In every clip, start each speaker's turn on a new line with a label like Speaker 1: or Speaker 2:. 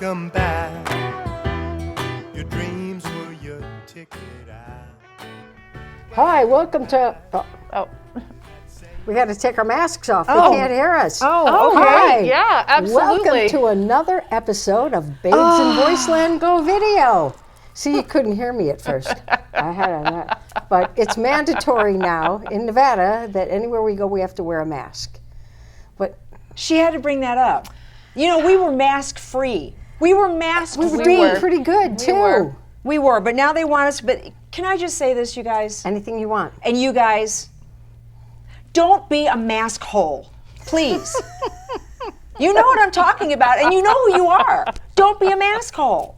Speaker 1: Welcome back. Your dreams were your ticket out.
Speaker 2: Hi, welcome to.
Speaker 3: Oh.
Speaker 2: We got to take our masks off. They
Speaker 3: Oh.
Speaker 2: can't hear us.
Speaker 3: Oh, okay.
Speaker 2: Hi.
Speaker 3: Yeah, absolutely.
Speaker 2: Welcome to another episode of Babes in Voiceland Go Video. See, you couldn't hear me at first. I had on that. But it's mandatory now in Nevada that anywhere we go, we have to wear a mask. But
Speaker 4: She had to bring that up. You know, we were mask free. We were mask
Speaker 2: we were
Speaker 4: free.
Speaker 2: doing pretty good, too.
Speaker 4: We were, but now they want us. But can I just say this, you guys?
Speaker 2: Anything you want.
Speaker 4: And you guys, don't be a mask hole, please. You know what I'm talking about, and you know who you are. Don't be a mask hole.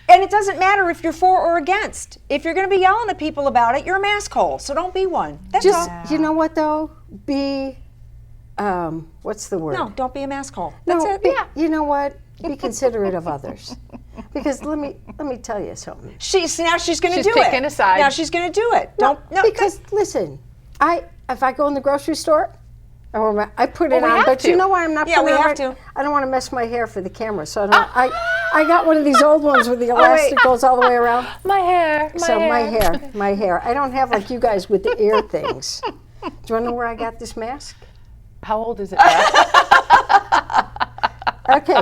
Speaker 4: And it doesn't matter if you're for or against. If you're going to be yelling at people about it, you're a mask hole. So don't be one. That's
Speaker 2: Just,
Speaker 4: all.
Speaker 2: you know what, though? Be, what's the word?
Speaker 4: No, don't be a mask hole. That's
Speaker 2: No,
Speaker 4: it.
Speaker 2: be, you know what? Be considerate of others. Because let me tell you something.
Speaker 4: Now she's going to
Speaker 3: She's
Speaker 4: do it.
Speaker 3: picking a side.
Speaker 4: Now she's going to do it.
Speaker 2: Because listen, if I go in the grocery store, I put it
Speaker 3: we
Speaker 2: on.
Speaker 3: have
Speaker 2: But
Speaker 3: to.
Speaker 2: you know why I'm not?
Speaker 4: Yeah,
Speaker 2: putting
Speaker 4: we
Speaker 2: it on
Speaker 4: have
Speaker 2: right-
Speaker 4: to.
Speaker 2: I don't want to mess my hair for the camera, so I got one of these old ones where the elastic goes all the way around.
Speaker 3: My hair.
Speaker 2: My hair. I don't have like you guys with the ear things. Do you want to know where I got this mask?
Speaker 3: How old is it? Beth?
Speaker 2: Okay.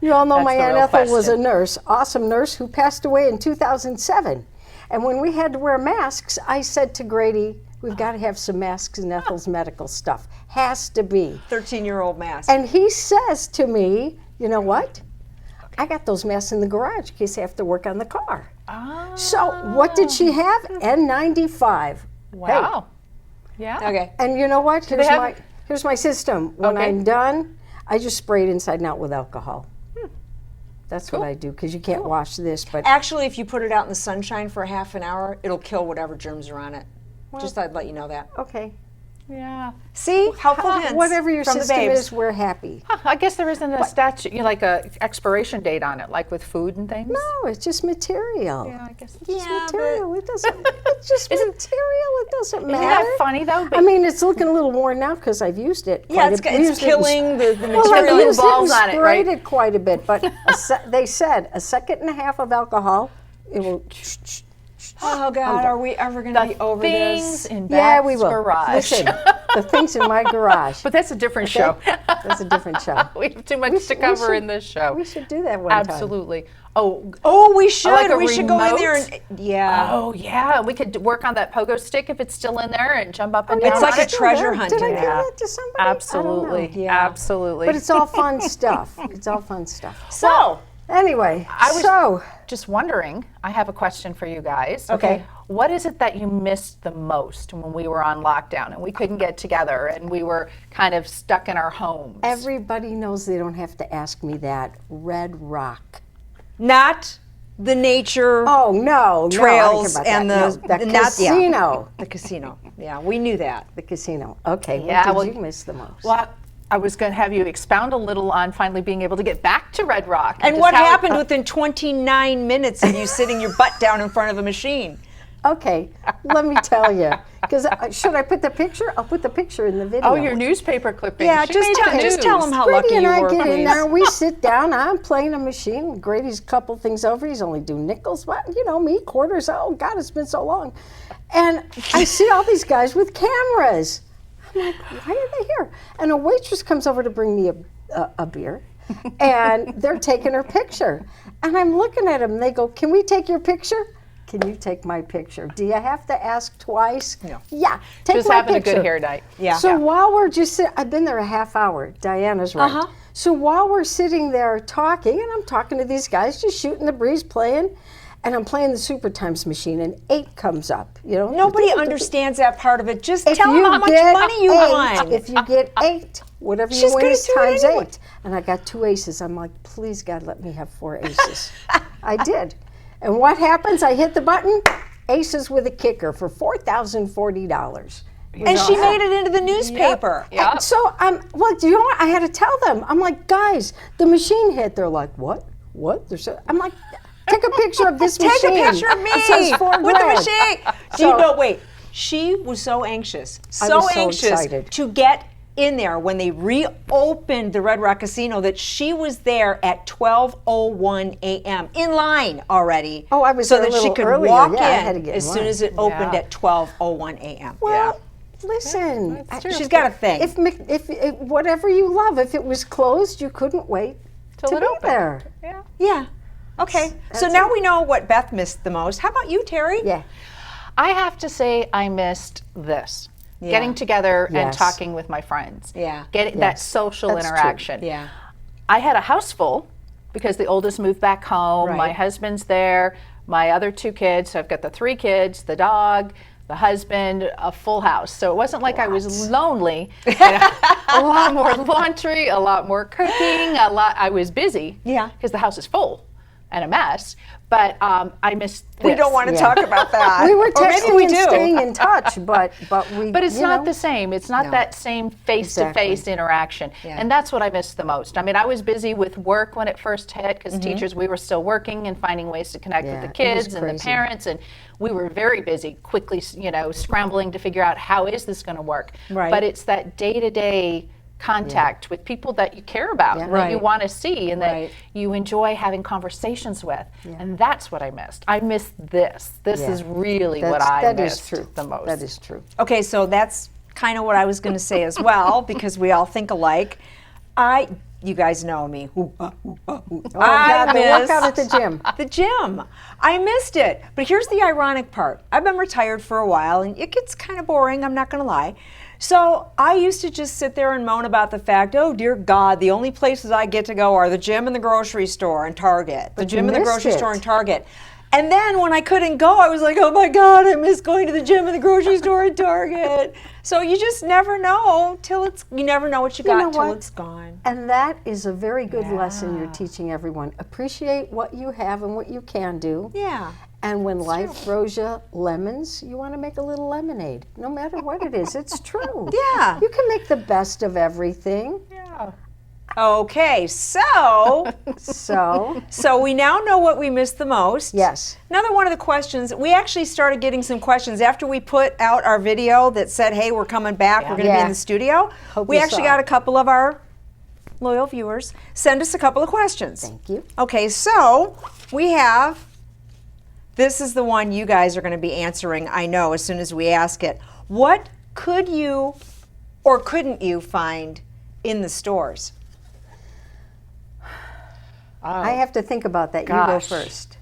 Speaker 2: You all know
Speaker 3: That's
Speaker 2: my
Speaker 3: the
Speaker 2: Aunt
Speaker 3: real
Speaker 2: Ethel was a
Speaker 3: question.
Speaker 2: nurse, awesome nurse, who passed away in 2007. And when we had to wear masks, I said to Grady, we've got to have some masks in Ethel's medical stuff. Has to be.
Speaker 4: 13-year-old mask.
Speaker 2: And he says to me, you know what? I got those masks in the garage in case I have to work on the car. So what did she have? N95.
Speaker 3: Wow. Yeah.
Speaker 4: Okay.
Speaker 2: And you know what?
Speaker 3: they have-
Speaker 2: Here's my system. When
Speaker 3: Okay.
Speaker 2: I'm done, I just spray it inside and out with alcohol. That's what I do, because you can't wash this. But
Speaker 4: Actually, if you put it out in the sunshine for a half an hour, it'll kill whatever germs are on it. Just thought I'd let you know that.
Speaker 2: okay,
Speaker 3: Yeah.
Speaker 4: See? Helpful hints
Speaker 2: whatever your
Speaker 4: from the
Speaker 2: system
Speaker 4: babes.
Speaker 2: is, we're happy.
Speaker 3: I guess there isn't a statute, like a expiration date on it, like with food and things.
Speaker 2: No, it's just material.
Speaker 3: Yeah, I guess.
Speaker 2: It's just
Speaker 4: Yeah,
Speaker 2: material. It doesn't. It's just material. It doesn't matter.
Speaker 3: Isn't that funny though?
Speaker 2: I mean, it's looking a little worn now because I've used it.
Speaker 4: Yeah,
Speaker 2: quite
Speaker 4: it's
Speaker 2: used it and
Speaker 4: killing the
Speaker 2: Well,
Speaker 4: material.
Speaker 2: I've used it and
Speaker 3: involved on it,
Speaker 2: sprayed
Speaker 3: right?
Speaker 2: it quite a bit, but they said a second and a half of alcohol, it will.
Speaker 4: Oh God, are we ever going to be over
Speaker 3: Things
Speaker 4: this?
Speaker 3: in
Speaker 2: Yeah,
Speaker 3: Beth's
Speaker 2: we will.
Speaker 3: garage.
Speaker 2: Listen, the things in my garage.
Speaker 3: But that's a different show.
Speaker 2: That's a different show.
Speaker 3: We have too much to cover in this show.
Speaker 2: We should do that one time.
Speaker 3: Absolutely. Oh.
Speaker 4: Oh, we should.
Speaker 3: like a
Speaker 4: we should go in there
Speaker 3: remote?
Speaker 4: and yeah.
Speaker 3: Oh yeah, we could work on that pogo stick if it's still in there and jump up and
Speaker 4: It's
Speaker 3: down.
Speaker 4: like
Speaker 3: on
Speaker 4: a
Speaker 3: it.
Speaker 4: treasure hunt
Speaker 2: Did I
Speaker 4: in
Speaker 2: give
Speaker 4: there.
Speaker 2: that to somebody? I don't
Speaker 3: Absolutely.
Speaker 2: know.
Speaker 4: Yeah.
Speaker 3: Absolutely.
Speaker 2: But it's all fun stuff. It's all fun stuff.
Speaker 4: So,
Speaker 2: Anyway,
Speaker 3: was-
Speaker 2: so
Speaker 3: just wondering, I have a question for you guys.
Speaker 4: Okay.
Speaker 3: What is it that you missed the most when we were on lockdown and we couldn't get together and we were kind of stuck in our homes?
Speaker 2: everybody knows they don't have to ask me that. Red Rock.
Speaker 4: not the nature
Speaker 2: Oh no,
Speaker 4: trails
Speaker 2: no, I don't
Speaker 4: and
Speaker 2: care
Speaker 4: the
Speaker 2: about that. No,
Speaker 4: not- yeah.
Speaker 2: casino.
Speaker 4: The casino. Yeah, we knew that.
Speaker 2: The casino. Okay,
Speaker 3: Yeah,
Speaker 2: what did
Speaker 3: well-
Speaker 2: you miss the most?
Speaker 3: Well, I was going to have you expound a little on finally being able to get back to Red Rock.
Speaker 4: And
Speaker 3: just
Speaker 4: what
Speaker 3: how-
Speaker 4: happened within 29 minutes of you sitting your butt down in front of a machine?
Speaker 2: Okay, let me tell you. Because should I put the picture? I'll put the picture in the video.
Speaker 3: Oh, your newspaper clipping.
Speaker 4: Yeah,
Speaker 3: She
Speaker 4: just
Speaker 3: made
Speaker 4: tell,
Speaker 3: the
Speaker 4: just tell them
Speaker 3: news.
Speaker 4: how
Speaker 2: Grady
Speaker 4: lucky
Speaker 2: and
Speaker 4: you
Speaker 2: I
Speaker 4: were,
Speaker 2: get in
Speaker 4: please.
Speaker 2: there, we sit down, I'm playing a machine. Grady's a couple things over, he's only doing nickels, but you know me, quarters, oh God, it's been so long. And I see all these guys with cameras. I'm like, why are they here? And a waitress comes over to bring me a beer, and they're taking her picture. And I'm looking at them, and they go, can we take your picture? Can you take my picture? Do you have to ask twice?
Speaker 4: No.
Speaker 2: Yeah, take
Speaker 3: Just
Speaker 2: my
Speaker 3: having
Speaker 2: picture.
Speaker 3: a good hair night.
Speaker 4: Yeah.
Speaker 2: So while we're just sitting, I've been there a half hour. Diana's right.
Speaker 4: Uh-huh.
Speaker 2: So while we're sitting there talking, and I'm talking to these guys, just shooting the breeze, playing, and I'm playing the Super Times machine, and 8 comes up. You know,
Speaker 4: Nobody understands that part of it. Just
Speaker 2: If
Speaker 4: tell them
Speaker 2: you
Speaker 4: how much
Speaker 2: get
Speaker 4: money you
Speaker 2: 8,
Speaker 4: won.
Speaker 2: If you get 8, whatever
Speaker 4: She's
Speaker 2: you win
Speaker 4: gonna
Speaker 2: is
Speaker 4: do it
Speaker 2: times
Speaker 4: anyway.
Speaker 2: 8. And I got 2 aces. I'm like, please God, let me have 4 aces. I did. And what happens? I hit the button. Aces with a kicker for $4,040.
Speaker 4: And she made it into the newspaper.
Speaker 3: Yeah.
Speaker 2: So well, do you know what? I had to tell them. I'm like, guys, the machine hit. They're like, what? What? I'm like, take a picture of this
Speaker 4: Take
Speaker 2: machine.
Speaker 4: a picture of me
Speaker 2: It says $4
Speaker 4: with the
Speaker 2: grand.
Speaker 4: machine. Do
Speaker 2: So-
Speaker 4: you know? Wait, she was so anxious,
Speaker 2: I
Speaker 4: so
Speaker 2: was so
Speaker 4: anxious
Speaker 2: excited.
Speaker 4: to get in there when they reopened the Red Rock Casino that she was there at 12:01 a.m. in line already.
Speaker 2: Oh, I was
Speaker 4: so
Speaker 2: there a
Speaker 4: that she
Speaker 2: little
Speaker 4: could
Speaker 2: earlier.
Speaker 4: walk
Speaker 2: Yeah, I had to
Speaker 4: in
Speaker 2: get
Speaker 4: as
Speaker 2: in
Speaker 4: soon
Speaker 2: line.
Speaker 4: as it opened
Speaker 3: Yeah.
Speaker 4: at 12:01 a.m.
Speaker 2: Well, listen,
Speaker 4: She's got a thing.
Speaker 2: if whatever you love, if it was closed, you couldn't wait
Speaker 3: Till
Speaker 2: to
Speaker 3: it
Speaker 2: be
Speaker 3: opened.
Speaker 2: there.
Speaker 3: Yeah.
Speaker 4: Yeah. Okay. So
Speaker 2: That's
Speaker 4: now
Speaker 2: it.
Speaker 4: we know what Beth missed the most. How about you, Terry?
Speaker 2: Yeah.
Speaker 3: I have to say I missed this.
Speaker 4: Yeah.
Speaker 3: Getting together and
Speaker 2: Yes.
Speaker 3: talking with my friends.
Speaker 4: Yeah.
Speaker 3: Getting that
Speaker 2: Yes.
Speaker 3: social
Speaker 2: That's true.
Speaker 3: interaction.
Speaker 4: Yeah.
Speaker 3: I had a house full because the oldest moved back home. My
Speaker 4: Right.
Speaker 3: husband's there. My other 2 kids. So I've got the 3 kids, the dog, the husband, a full house. So it wasn't like I was lonely. You know, a lot more laundry, a lot more cooking, I was busy.
Speaker 4: Yeah.
Speaker 3: Because the house is full and a mess. But I missed this.
Speaker 4: We don't want to
Speaker 2: Yeah.
Speaker 4: talk about that.
Speaker 2: We were
Speaker 4: Or maybe
Speaker 2: texting
Speaker 4: we
Speaker 2: and
Speaker 4: do.
Speaker 2: staying in touch, but we.
Speaker 3: But it's
Speaker 2: you
Speaker 3: not
Speaker 2: know,
Speaker 3: the same. It's not
Speaker 2: No.
Speaker 3: that same face-to-face interaction.
Speaker 4: Yeah.
Speaker 3: And that's what I missed the most. I mean, I was busy with work when it first hit because
Speaker 4: Mm-hmm.
Speaker 3: teachers, we were still working and finding ways to connect with
Speaker 2: Yeah,
Speaker 3: the
Speaker 2: it was
Speaker 3: kids and the
Speaker 2: crazy.
Speaker 3: parents. And we were very busy, quickly, scrambling to figure out how is this going to work.
Speaker 4: Right.
Speaker 3: But it's that day-to-day contact with people that you care about,
Speaker 2: Yeah.
Speaker 3: and that you
Speaker 4: Right.
Speaker 3: want to see, and
Speaker 4: Right.
Speaker 3: that you enjoy having conversations with. And that's what I missed. I missed this. This
Speaker 2: Yeah.
Speaker 3: is really what
Speaker 2: That's-
Speaker 3: I
Speaker 2: that is
Speaker 3: missed
Speaker 2: true.
Speaker 3: the most.
Speaker 2: That is true.
Speaker 4: Okay, so that's kind of what I was going to say as well, because we all think alike. You guys know me.
Speaker 2: Oh,
Speaker 4: I
Speaker 2: God, the
Speaker 4: miss
Speaker 2: workout at the gym.
Speaker 4: the gym. I missed it. But here's the ironic part. I've been retired for a while, and it gets kind of boring, I'm not going to lie. So I used to just sit there and moan about the fact, oh, dear God, the only places I get to go are the gym and the grocery store and Target. The
Speaker 2: But you
Speaker 4: gym and the
Speaker 2: missed
Speaker 4: grocery
Speaker 2: it.
Speaker 4: store and Target. And then when I couldn't go, I was like, oh my God, I miss going to the gym and the grocery store and Target. So you just never know you never know what you got
Speaker 2: know
Speaker 4: till
Speaker 2: what?
Speaker 4: it's gone.
Speaker 2: And that is a very good lesson you're teaching everyone. Appreciate what you have and what you can do.
Speaker 4: Yeah.
Speaker 2: And when life throws you lemons, you want to make a little lemonade. No matter what it is, it's true.
Speaker 4: Yeah.
Speaker 2: You can make the best of everything.
Speaker 3: Yeah.
Speaker 4: Okay, so we now know what we missed the most.
Speaker 2: Yes.
Speaker 4: Another one of the questions, we actually started getting some questions after we put out our video that said, hey, we're coming back, we're going to be
Speaker 2: Yeah.
Speaker 4: in the studio.
Speaker 2: Hope
Speaker 4: We
Speaker 2: you
Speaker 4: actually
Speaker 2: saw
Speaker 4: got
Speaker 2: it.
Speaker 4: a couple of our loyal viewers send us a couple of questions.
Speaker 2: Thank you.
Speaker 4: Okay, so we have, this is the one you guys are going to be answering, I know, as soon as we ask it. What could you or couldn't you find in the stores?
Speaker 2: I have to think about that.
Speaker 3: Gosh.
Speaker 2: You go first.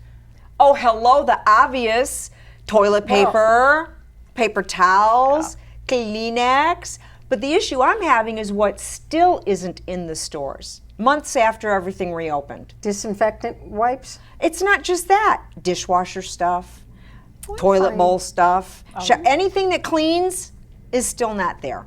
Speaker 4: Oh, hello, the obvious toilet paper, paper towels, Kleenex. But the issue I'm having is what still isn't in the stores months after everything reopened.
Speaker 2: Disinfectant wipes.
Speaker 4: It's not just that. Dishwasher stuff, toilet
Speaker 2: fine.
Speaker 4: bowl stuff, anything that cleans is still not there.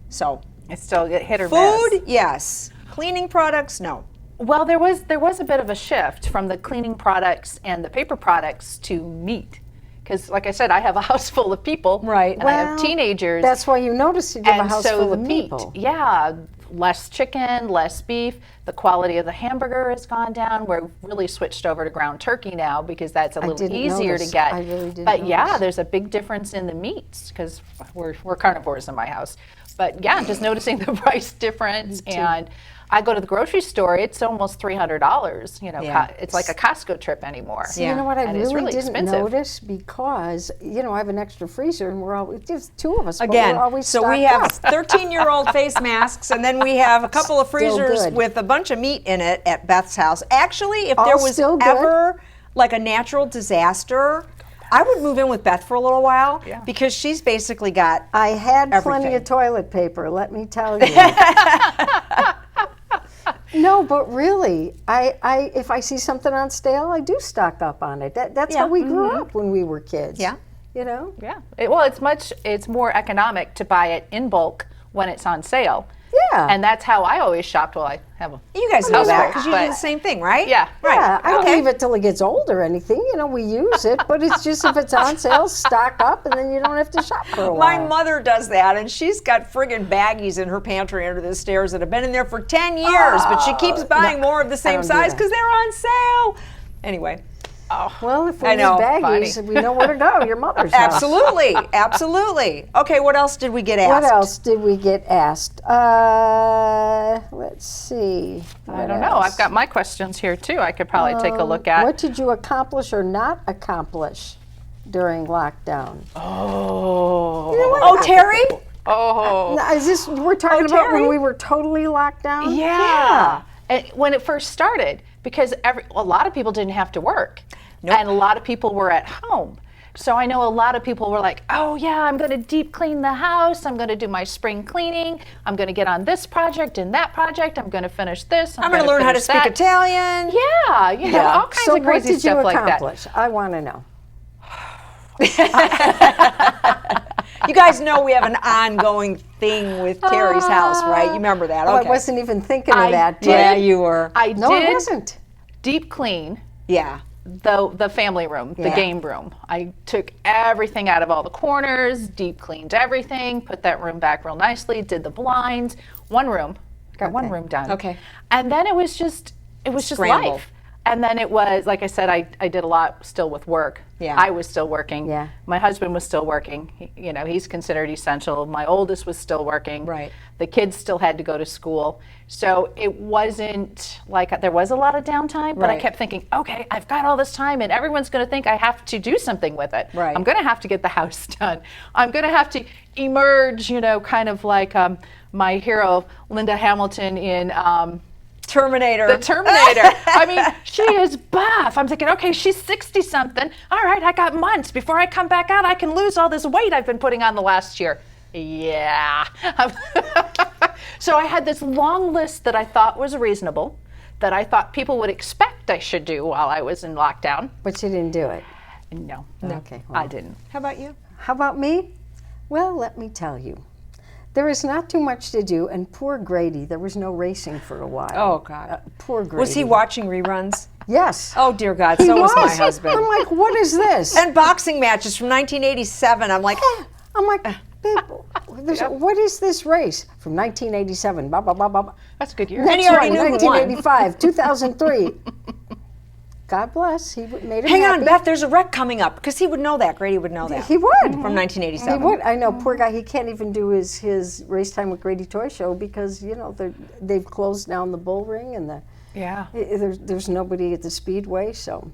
Speaker 4: So,
Speaker 3: It's still hit or miss.
Speaker 4: food, yes. Cleaning products, no.
Speaker 3: Well, there was a bit of a shift from the cleaning products and the paper products to meat, because, like I said, I have a house full of people,
Speaker 4: Right.
Speaker 3: And I have
Speaker 2: Well,
Speaker 3: teenagers.
Speaker 2: That's why you notice you have a
Speaker 3: and
Speaker 2: house
Speaker 3: so
Speaker 2: full
Speaker 3: the
Speaker 2: of
Speaker 3: meat,
Speaker 2: people.
Speaker 3: yeah, less chicken, less beef. The quality of the hamburger has gone down. We're really switched over to ground turkey now because that's a little
Speaker 2: didn't
Speaker 3: easier
Speaker 2: notice.
Speaker 3: to get.
Speaker 2: I really didn't
Speaker 3: but yeah,
Speaker 2: notice.
Speaker 3: there's a big difference in the meats because we're carnivores in my house. But yeah, just noticing the price difference. And I go to the grocery store, it's almost $300. You know,
Speaker 4: Yeah.
Speaker 3: it's like a Costco trip anymore.
Speaker 2: You know what I
Speaker 3: And it's
Speaker 2: really,
Speaker 3: really
Speaker 2: didn't
Speaker 3: expensive.
Speaker 2: notice because I have an extra freezer and we're always just 2 of us. but
Speaker 4: Again,
Speaker 2: we're always
Speaker 4: so we
Speaker 2: stocked
Speaker 4: have
Speaker 2: up.
Speaker 4: 13-year-old face masks, and then we have a couple of freezers
Speaker 2: good.
Speaker 4: with a bunch of meat in it at Beth's house. Actually, if there
Speaker 2: All
Speaker 4: was
Speaker 2: still good?
Speaker 4: ever like a natural disaster, I would move in with Beth for a little while
Speaker 3: Yeah.
Speaker 4: because she's basically got
Speaker 2: I had plenty
Speaker 4: everything.
Speaker 2: of toilet paper, let me tell you. No, but really, I if I see something on sale, I do stock up on it. That's
Speaker 4: Yeah.
Speaker 2: how we grew up when we were kids.
Speaker 4: Yeah.
Speaker 2: You know?
Speaker 3: Yeah. It's more economic to buy it in bulk when it's on sale.
Speaker 2: Yeah.
Speaker 3: And that's how I always shopped. Well, I have a
Speaker 4: You guys know that
Speaker 3: household,
Speaker 4: because you do
Speaker 3: but-
Speaker 4: the same thing, right?
Speaker 3: Yeah.
Speaker 4: Right.
Speaker 2: Yeah, I don't
Speaker 4: Okay.
Speaker 2: leave it till it gets old or anything. We use it, but it's just if it's on sale, stock up, and then you don't have to shop for a
Speaker 4: My
Speaker 2: while.
Speaker 4: mother does that, and she's got friggin' baggies in her pantry under the stairs that have been in there for 10 years, but she keeps buying more of the same
Speaker 2: don't do
Speaker 4: size
Speaker 2: that.
Speaker 4: because they're on sale. Anyway,
Speaker 2: Well, if we
Speaker 4: I
Speaker 2: need
Speaker 4: know.
Speaker 2: baggies, we know where to go. Your mother's house.
Speaker 4: Absolutely, absolutely. Okay, what else did we get asked?
Speaker 2: What else did we get asked? Let's see.
Speaker 3: I don't know. I've got my questions here too. I could probably take a look at.
Speaker 2: What did you accomplish or not accomplish during lockdown?
Speaker 4: Oh, Terry?
Speaker 2: Now, is this we're talking about when we were totally locked down?
Speaker 3: Yeah. And when it first started, because a lot of people didn't have to work, and a lot of people were at home. So I know a lot of people were like, oh yeah, I'm going to deep clean the house. I'm going to do my spring cleaning. I'm going to get on this project and that project. I'm going to finish this.
Speaker 4: I'm going to learn how to speak Italian.
Speaker 3: Yeah, you know, all kinds of crazy stuff like that.
Speaker 2: So what did you accomplish? I want to know.
Speaker 4: You guys know we have an ongoing thing with Terry's house, right? You remember that?
Speaker 2: Oh,
Speaker 4: Okay.
Speaker 2: I wasn't even thinking of that.
Speaker 4: Yeah, you were.
Speaker 2: No, I wasn't.
Speaker 3: Deep clean
Speaker 4: Yeah.
Speaker 3: the family room, the game room. I took everything out of all the corners, deep cleaned everything, put that room back real nicely, did the blinds. One room, got one room done.
Speaker 4: Okay.
Speaker 3: And then it was just
Speaker 4: Scramble.
Speaker 3: life. And then it was, like I said, I did a lot still with work.
Speaker 4: Yeah.
Speaker 3: I was still working.
Speaker 2: Yeah.
Speaker 3: My husband was still working. He's considered essential. My oldest was still working.
Speaker 4: Right.
Speaker 3: The kids still had to go to school. So it wasn't like there was a lot of downtime, but I
Speaker 4: Right.
Speaker 3: kept thinking, okay, I've got all this time and everyone's going to think I have to do something with it.
Speaker 4: Right.
Speaker 3: I'm going to have to get the house done. I'm going to have to emerge, kind of like my hero, Linda Hamilton in
Speaker 4: Terminator.
Speaker 3: the Terminator. I mean, she is buff. I'm thinking, okay, she's 60-something. All right, I got months. Before I come back out, I can lose all this weight I've been putting on the last year. Yeah. So I had this long list that I thought was reasonable, that I thought people would expect I should do while I was in lockdown.
Speaker 2: But you didn't do it.
Speaker 3: No.
Speaker 2: Okay. Well,
Speaker 3: I didn't.
Speaker 4: How about you?
Speaker 2: how about me? Well, let me tell you. There is not too much to do, and poor Grady, there was no racing for a while.
Speaker 4: Oh, God.
Speaker 2: Poor Grady.
Speaker 4: Was he watching reruns?
Speaker 2: Yes.
Speaker 4: Oh, dear God.
Speaker 2: He
Speaker 4: So was my
Speaker 2: was.
Speaker 4: husband.
Speaker 2: I'm like, what is this?
Speaker 4: And boxing matches from 1987. I'm like,
Speaker 2: I'm like, babe, what is this race? From 1987, blah, blah, blah, blah.
Speaker 3: That's a good year.
Speaker 4: And he
Speaker 2: Next
Speaker 4: already
Speaker 2: one,
Speaker 4: knew who won.
Speaker 2: 1985, 2003. God bless. He made him
Speaker 4: hang
Speaker 2: happy.
Speaker 4: on, Beth, there's a wreck coming up. Because he would know that. Grady would know that.
Speaker 2: He would.
Speaker 4: From 1987.
Speaker 2: He would. I know. Poor guy. He can't even do his race time with Grady Toy Show because they've closed down the bull ring and there's nobody at the speedway. So,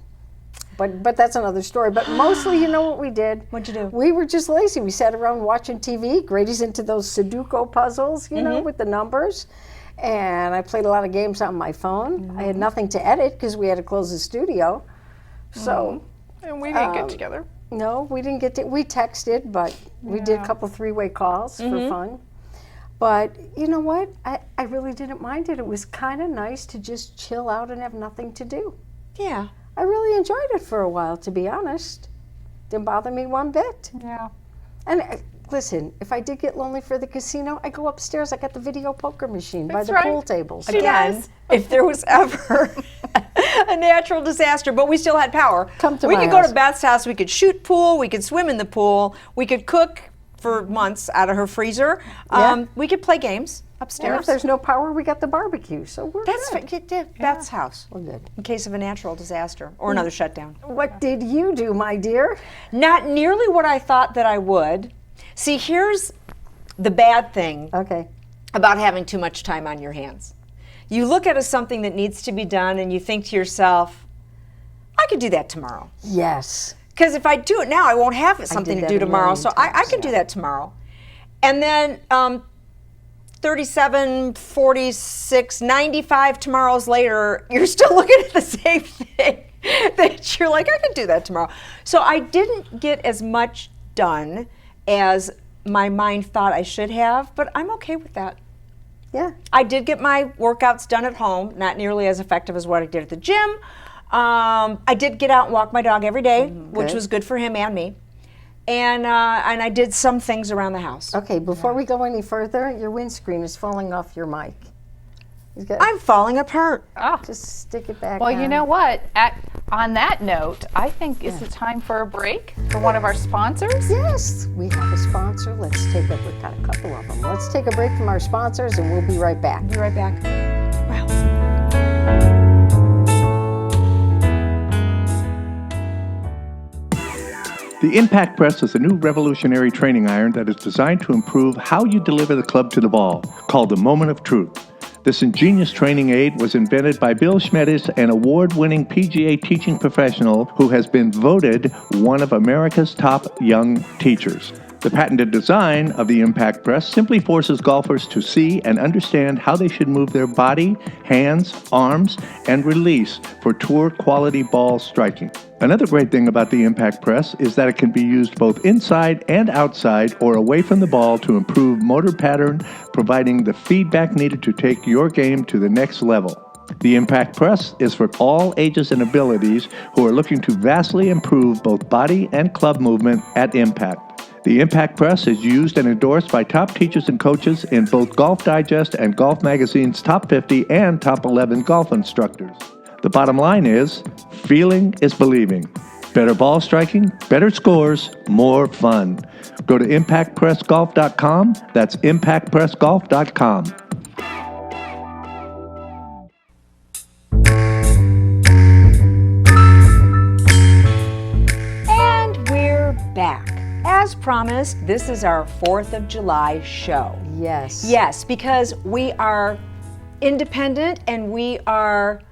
Speaker 2: but that's another story. But mostly, you know what we did?
Speaker 4: What'd you do?
Speaker 2: We were just lazy. We sat around watching TV. Grady's into those Sudoku puzzles, with the numbers. And I played a lot of games on my phone. I had nothing to edit because we had to close the studio. So.
Speaker 3: And we didn't get together.
Speaker 2: No, we didn't get to. We texted, but we did a couple three-way calls for fun. But you know what? I really didn't mind it. It was kind of nice to just chill out and have nothing to do.
Speaker 4: Yeah.
Speaker 2: I really enjoyed it for a while, to be honest. Didn't bother me one bit.
Speaker 3: Yeah.
Speaker 2: And listen, if I did get lonely for the casino, I go upstairs. I got the video poker machine by
Speaker 3: That's
Speaker 2: the
Speaker 3: right.
Speaker 2: pool tables.
Speaker 4: Again, if there was ever a natural disaster, but we still had power,
Speaker 2: Come to
Speaker 4: we
Speaker 2: my
Speaker 4: could go
Speaker 2: house.
Speaker 4: to Beth's house, we could shoot pool, we could swim in the pool, we could cook for months out of her freezer.
Speaker 2: Yeah.
Speaker 4: We could play games
Speaker 2: And
Speaker 4: upstairs.
Speaker 2: if there's no power, we got the barbecue. So we're
Speaker 4: That's
Speaker 2: good.
Speaker 4: Beth's house.
Speaker 2: We're good.
Speaker 4: In case of a natural disaster or another shutdown.
Speaker 2: What did you do, my dear?
Speaker 4: Not nearly what I thought that I would. See, here's the bad thing
Speaker 2: Okay.
Speaker 4: about having too much time on your hands. You look at something that needs to be done and you think to yourself, I could do that tomorrow.
Speaker 2: Yes.
Speaker 4: Because if I do it now, I won't have something to
Speaker 2: that
Speaker 4: do
Speaker 2: a
Speaker 4: tomorrow.
Speaker 2: million
Speaker 4: So I
Speaker 2: times,
Speaker 4: can do that tomorrow. And then 37, 46, 95 tomorrows later, you're still looking at the same thing. That you're like, I could do that tomorrow. So I didn't get as much done as my mind thought I should have, but I'm okay with that.
Speaker 2: Yeah.
Speaker 4: I did get my workouts done at home, not nearly as effective as what I did at the gym. I did get out and walk my dog every day, which
Speaker 2: Good.
Speaker 4: was good for him and me. And I did some things around the house.
Speaker 2: Okay, before we go any further, your windscreen is falling off your mic. You got-
Speaker 4: I'm falling apart.
Speaker 2: just stick it back
Speaker 3: Well,
Speaker 2: on.
Speaker 3: you know what? On that note, I think is it time for a break for one of our sponsors?
Speaker 2: Yes, we have a sponsor. We've got a couple of them. Let's take a break from our sponsors and we'll be right back.
Speaker 4: Be right back. Wow.
Speaker 5: The Impact Press is a new revolutionary training iron that is designed to improve how you deliver the club to the ball, called the Moment of Truth. This ingenious training aid was invented by Bill Schmedis, an award-winning PGA teaching professional who has been voted one of America's top young teachers. The patented design of the Impact Press simply forces golfers to see and understand how they should move their body, hands, arms, and release for tour-quality ball striking. Another great thing about the Impact Press is that it can be used both inside and outside or away from the ball to improve motor pattern, providing the feedback needed to take your game to the next level. The Impact Press is for all ages and abilities who are looking to vastly improve both body and club movement at impact. The Impact Press is used and endorsed by top teachers and coaches in both Golf Digest and Golf Magazine's Top 50 and Top 11 golf instructors. The bottom line is, feeling is believing. Better ball striking, better scores, more fun. Go to impactpressgolf.com. That's impactpressgolf.com.
Speaker 4: And we're back. As promised, this is our 4th of July show.
Speaker 2: Yes.
Speaker 4: Yes, because we are independent and we are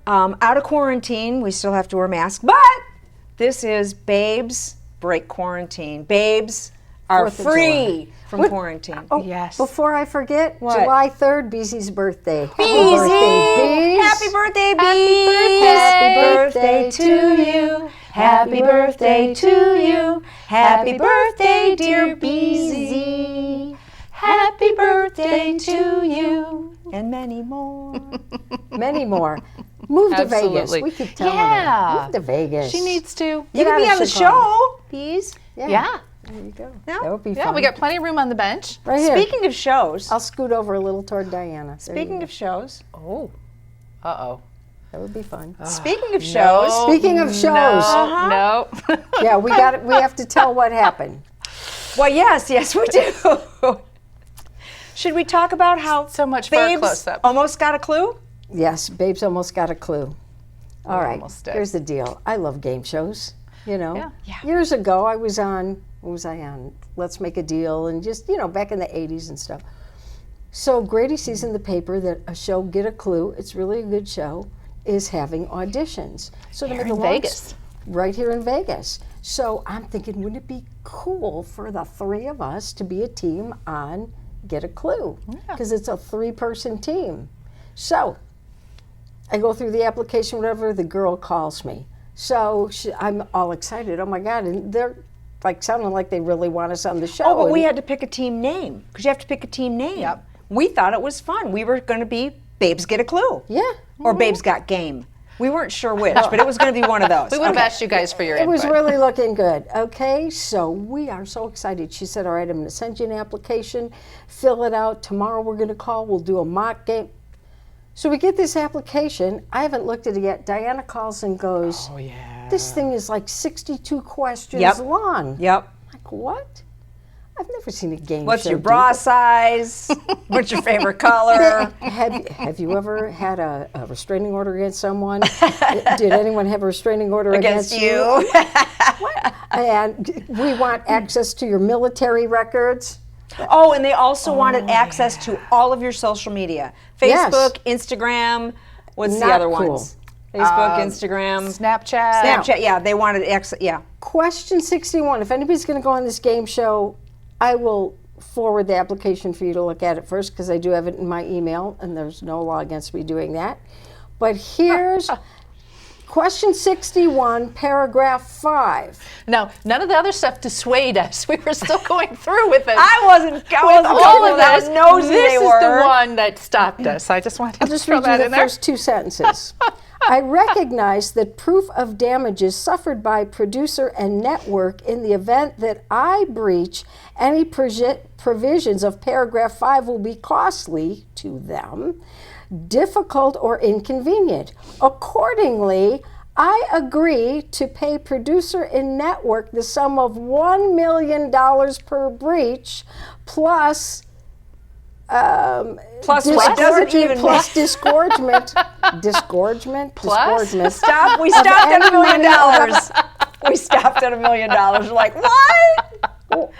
Speaker 4: out of quarantine. We still have to wear masks, but this is Babes Break Quarantine. Babes are
Speaker 2: 4th of
Speaker 4: free from
Speaker 2: What-
Speaker 4: quarantine.
Speaker 2: Oh,
Speaker 3: Yes.
Speaker 2: Before I forget,
Speaker 4: What?
Speaker 2: July 3rd, Beezy's birthday. Happy
Speaker 4: Beezy!
Speaker 2: birthday, Beez.
Speaker 4: Happy birthday,
Speaker 3: Happy
Speaker 4: Beez!
Speaker 3: birthday.
Speaker 4: Happy birthday to you. Happy birthday to you. Happy birthday, dear Beezy.
Speaker 3: Happy birthday to you.
Speaker 4: And many more.
Speaker 2: Many more. Move to Vegas.
Speaker 3: Absolutely.
Speaker 2: We could tell
Speaker 3: Yeah.
Speaker 2: her. Move to Vegas.
Speaker 3: She needs to.
Speaker 4: You
Speaker 2: Get
Speaker 4: can
Speaker 2: out
Speaker 4: be
Speaker 2: of
Speaker 4: on the
Speaker 2: Chicago.
Speaker 4: show, Beez.
Speaker 3: Yeah.
Speaker 2: There you go.
Speaker 4: Yeah.
Speaker 2: That would be
Speaker 3: Yeah,
Speaker 2: fun.
Speaker 3: we got plenty of room on the bench.
Speaker 2: right here.
Speaker 4: Speaking of shows,
Speaker 2: I'll scoot over a little toward Diana. There you
Speaker 4: speaking
Speaker 2: go.
Speaker 4: of shows,
Speaker 3: Oh. Uh-oh.
Speaker 2: That would be fun.
Speaker 4: speaking of shows,
Speaker 2: Speaking of shows,
Speaker 3: No.
Speaker 2: yeah, we got it. We have to tell what happened.
Speaker 4: well, yes, we do. Should we talk about how
Speaker 3: So much for a
Speaker 4: Babes
Speaker 3: close-up.
Speaker 4: almost got a clue?
Speaker 2: Yes, Babes almost got a clue. All right,
Speaker 3: almost did.
Speaker 2: here's the deal. I love game shows. You know,
Speaker 3: Yeah.
Speaker 2: years ago I was on. What was I on? Let's Make a Deal, and just back in the '80s and stuff. So Grady sees in the paper that a show, Get a Clue, it's really a good show, is having auditions. So to
Speaker 3: Here
Speaker 2: make a
Speaker 3: in
Speaker 2: long
Speaker 3: Vegas.
Speaker 2: right here in Vegas. So I'm thinking, wouldn't it be cool for the three of us to be a team on Get a Clue? Because it's a 3-person team. So I go through the application, whatever, the girl calls me. So I'm all excited. Oh my God, and they're like sounding like they really want us on the show.
Speaker 4: Oh, but we
Speaker 2: And-
Speaker 4: had to pick a team name because you have to pick a team name.
Speaker 3: Yep.
Speaker 4: We thought it was fun. We were going to be Babes Get a Clue.
Speaker 2: Yeah.
Speaker 4: Or Babes Got Game. We weren't sure which, but it was going to be one of those.
Speaker 3: We would have
Speaker 4: Okay.
Speaker 3: asked you guys for your
Speaker 2: It
Speaker 3: input.
Speaker 2: was really looking good. Okay, so we are so excited. She said, all right, I'm going to send you an application, fill it out. Tomorrow we're going to call, we'll do a mock game. So we get this application. I haven't looked at it yet. Diana calls and goes,
Speaker 3: Oh, yeah.
Speaker 2: this thing is like 62 questions
Speaker 4: Yep.
Speaker 2: long.
Speaker 4: Yep.
Speaker 2: I'm like, what? I've never seen a game
Speaker 4: What's
Speaker 2: show
Speaker 4: your
Speaker 2: do
Speaker 4: bra
Speaker 2: that.
Speaker 4: size? What's your favorite color?
Speaker 2: Have you ever had a restraining order against someone? Did anyone have a restraining order
Speaker 4: Against
Speaker 2: against
Speaker 4: you?
Speaker 2: And we want access to your military records.
Speaker 4: Oh, and they also wanted access to all of your social media.
Speaker 2: Yes.
Speaker 4: Facebook, Instagram, what's the
Speaker 2: Not
Speaker 4: other
Speaker 2: cool.
Speaker 4: ones? Facebook, Instagram,
Speaker 3: Snapchat.
Speaker 4: Snapchat. Yeah, they wanted access. Yeah.
Speaker 2: Question 61. If anybody's going to go on this game show, I will forward the application for you to look at it first because I do have it in my email and there's no law against me doing that. But here's question 61, paragraph 5.
Speaker 3: No, none of the other stuff dissuaded us. We were still going through with it.
Speaker 4: I wasn't
Speaker 3: all
Speaker 4: talking
Speaker 3: of
Speaker 4: about
Speaker 3: this.
Speaker 4: how nosy
Speaker 3: This
Speaker 4: they
Speaker 3: is
Speaker 4: were.
Speaker 3: the one that stopped us. I just wanted to
Speaker 2: Just
Speaker 3: throw
Speaker 2: read you
Speaker 3: that
Speaker 2: the
Speaker 3: in there.
Speaker 2: first 2 sentences. I recognize that proof of damages suffered by producer and network in the event that I breach any provisions of paragraph 5 will be costly to them, difficult or inconvenient. Accordingly, I agree to pay producer and network the sum of $1 million per breach plus
Speaker 4: Plus what? Doesn't even
Speaker 2: plus disgorgement. Disgorgement?
Speaker 3: Plus?
Speaker 2: Disgorgement.
Speaker 4: Stop. We stopped at $1 million. we stopped at $1 million. We're like, what?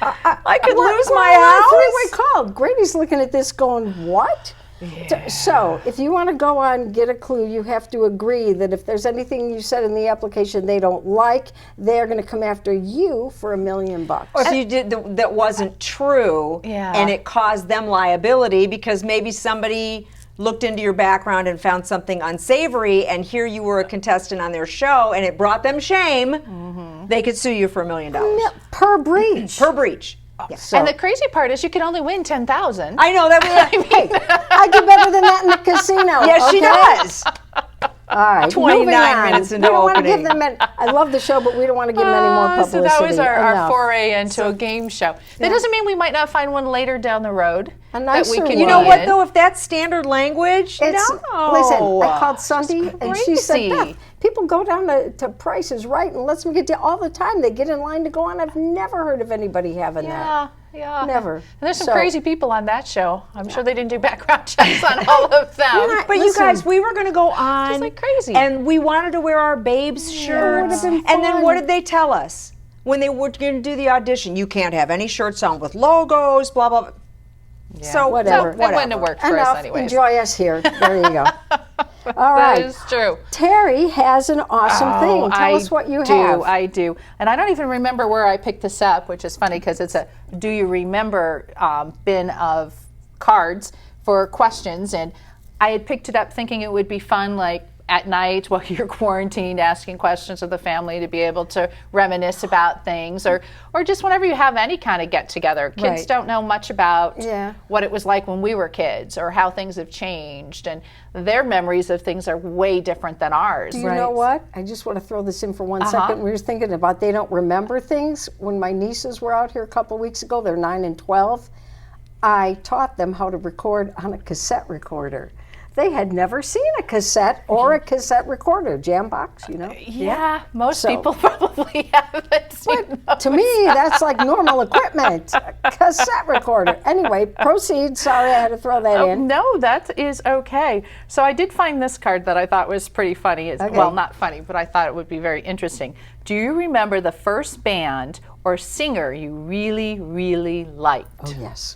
Speaker 4: I could lose my house.
Speaker 2: Three-way call. Grady's looking at this going, what? Yeah. So if you want to go on Get a Clue, you have to agree that if there's anything you said in the application they don't like, they're going to come after you for $1 million.
Speaker 4: Or if you did that wasn't true, and it caused them liability because maybe somebody looked into your background and found something unsavory, and here you were a contestant on their show, and it brought them shame, they could sue you for $1 million.
Speaker 2: Per breach.
Speaker 4: Per breach.
Speaker 2: Yeah. So,
Speaker 3: and the crazy part is you can only win 10,000.
Speaker 4: I know that.
Speaker 2: Hey, I do better than that in the casino.
Speaker 4: Yes, she does.
Speaker 2: All right,
Speaker 4: 29 minutes into
Speaker 2: we don't want to
Speaker 4: opening.
Speaker 2: give them. I love the show, but we don't want to give them any more publicity.
Speaker 3: So that was our
Speaker 2: Enough.
Speaker 3: foray into a game show. That doesn't mean we might not find one later down the road.
Speaker 2: A nicer
Speaker 3: that we can
Speaker 2: one.
Speaker 4: You know what
Speaker 3: win.
Speaker 4: though? If that's standard language,
Speaker 2: It's,
Speaker 4: no.
Speaker 2: Listen, I called Sunday and she said,
Speaker 3: crazy.
Speaker 2: Beth, people go down to Price is Right and lets them get to all the time. They get in line to go on. I've never heard of anybody having that.
Speaker 3: Yeah.
Speaker 2: Never.
Speaker 3: And there's some
Speaker 2: So-
Speaker 3: crazy people on that show. I'm sure they didn't do background checks on all of them.
Speaker 4: But you guys, we were going to go on
Speaker 3: Just like crazy.
Speaker 4: and we wanted to wear our babes shirts.
Speaker 2: been
Speaker 4: And then
Speaker 2: fun.
Speaker 4: what did they tell us when they were going to do the audition? You can't have any shirts on with logos, blah blah blah. So
Speaker 2: Whatever.
Speaker 3: It wouldn't have worked for
Speaker 2: Enough.
Speaker 3: us anyways.
Speaker 2: Enjoy us here. There you go. All
Speaker 3: That
Speaker 2: right.
Speaker 3: is true.
Speaker 2: Terry has an awesome thing. Tell us what you have.
Speaker 3: I do. And I don't even remember where I picked this up, which is funny because it's a do you remember bin of cards for questions. And I had picked it up thinking it would be fun, like at night while you're quarantined, asking questions of the family to be able to reminisce about things, or just whenever you have any kind of get together. Kids
Speaker 2: Right.
Speaker 3: don't know much about
Speaker 2: Yeah.
Speaker 3: what it was like when we were kids or how things have changed, and their memories of things are way different than ours.
Speaker 2: Do you know what? I just want to throw this in for 1 second. We were thinking about they don't remember things. When my nieces were out here a couple weeks ago, they're 9 and 12, I taught them how to record on a cassette recorder. They had never seen a cassette or a cassette recorder, jam box, you know.
Speaker 3: Yeah, most
Speaker 2: So-
Speaker 3: people probably haven't seen those.
Speaker 2: To me, that's like normal equipment, a cassette recorder. Anyway, proceed. Sorry, I had to throw that in.
Speaker 3: No, that is okay. So I did find this card that I thought was pretty funny. Well, not funny, but I thought it would be very interesting. Do you remember the first band or singer you really, really liked?
Speaker 2: Oh, yes.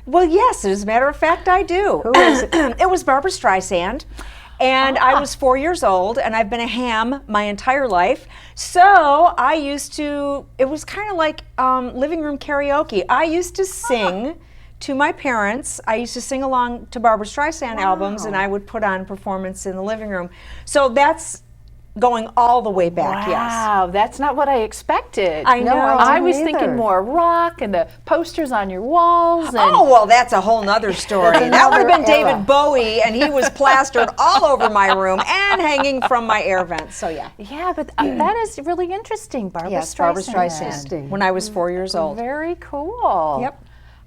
Speaker 4: Well, yes, as a matter of fact, I do.
Speaker 2: Who is it?
Speaker 4: It was Barbara Streisand. And I was 4 years old, and I've been a ham my entire life. So I used to, it was kind of like living room karaoke. I used to sing to my parents. I used to sing along to Barbara Streisand albums, and I would put on performance in the living room. So that's going all the way back, yes.
Speaker 3: Wow, that's not what I expected.
Speaker 4: I know.
Speaker 3: I was
Speaker 2: didn't either.
Speaker 3: thinking more rock and the posters on your walls. And
Speaker 4: Oh, well, that's a whole nother story.
Speaker 2: That's
Speaker 4: That would have been
Speaker 2: another era.
Speaker 4: David Bowie, and he was plastered all over my room and hanging from my air vents. So, yeah.
Speaker 3: yeah, but that is really interesting, Barbara
Speaker 4: Yes,
Speaker 3: Streisand.
Speaker 4: Barbara Streisand.
Speaker 2: Interesting.
Speaker 4: When I was 4 years old.
Speaker 3: Very cool.
Speaker 4: Yep.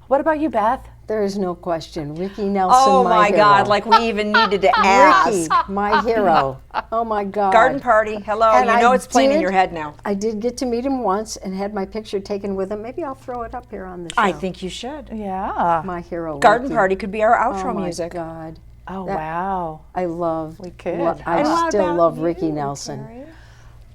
Speaker 3: What about you, Beth?
Speaker 2: There is no question. Ricky Nelson,
Speaker 4: Oh, my
Speaker 2: hero.
Speaker 4: God, like we even needed to
Speaker 2: Ricky,
Speaker 4: ask.
Speaker 2: my hero. Oh, my God.
Speaker 4: Garden Party, hello.
Speaker 2: And
Speaker 4: you know
Speaker 2: I
Speaker 4: it's playing in
Speaker 2: did-
Speaker 4: your head now.
Speaker 2: I did get to meet him once and had my picture taken with him. Maybe I'll throw it up here on the show.
Speaker 4: I think you should.
Speaker 3: Yeah.
Speaker 2: My hero,
Speaker 4: Garden
Speaker 2: Ricky.
Speaker 4: Party could be our
Speaker 2: Oh,
Speaker 4: outro
Speaker 2: my
Speaker 4: music.
Speaker 2: God.
Speaker 3: Oh,
Speaker 2: That-
Speaker 3: wow.
Speaker 2: I love.
Speaker 3: We could.
Speaker 2: I
Speaker 4: And what
Speaker 2: still
Speaker 4: about
Speaker 2: love
Speaker 4: you,
Speaker 2: Ricky Nelson.
Speaker 4: Carrie?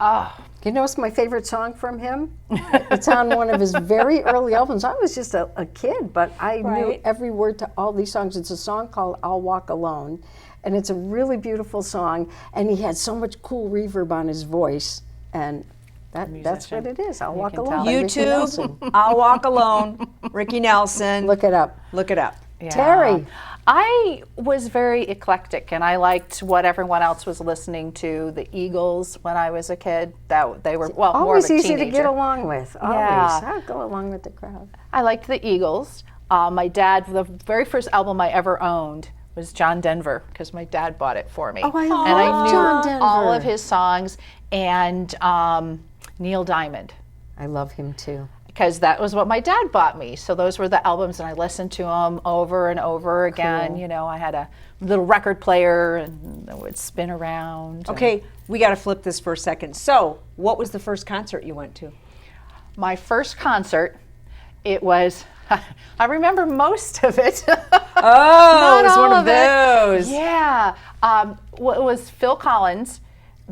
Speaker 3: Oh,
Speaker 2: You know what's my favorite song from him? It's on one of his very early albums. I was just a kid, but I knew
Speaker 4: Right.
Speaker 2: every word to all these songs. It's a song called I'll Walk Alone, and it's a really beautiful song, and he had so much cool reverb on his voice, and that's what it is. I'll Walk
Speaker 3: can
Speaker 2: Alone
Speaker 3: tell.
Speaker 2: by Ricky Nelson.
Speaker 4: YouTube, I'll Walk Alone, Ricky Nelson.
Speaker 2: Look it up.
Speaker 4: Look it up.
Speaker 3: yeah.
Speaker 2: Terry.
Speaker 3: I was very eclectic, and I liked what everyone else was listening to. The Eagles, when I was a kid, that they were more of
Speaker 2: Always
Speaker 3: a
Speaker 2: easy
Speaker 3: teenager.
Speaker 2: to get along with. Always.
Speaker 3: Yeah.
Speaker 2: I'll go along with the crowd.
Speaker 3: I liked the Eagles. My dad, the very first album I ever owned was John Denver, because my dad bought it for me.
Speaker 2: Oh, I
Speaker 3: and
Speaker 2: love
Speaker 3: I knew
Speaker 2: John Denver.
Speaker 3: all of his songs, and Neil Diamond,
Speaker 2: I love him too.
Speaker 3: because that was what my dad bought me. So those were the albums, and I listened to them over and over again.
Speaker 2: Cool.
Speaker 3: You know, I had a little record player, and it would spin around. and-
Speaker 4: Okay, we got to flip this for a second. So, what was the first concert you went to?
Speaker 3: My first concert, it was, I remember most of it.
Speaker 4: Oh,
Speaker 3: Not
Speaker 4: it was
Speaker 3: all
Speaker 4: one of
Speaker 3: of it.
Speaker 4: those.
Speaker 3: Yeah. It was Phil Collins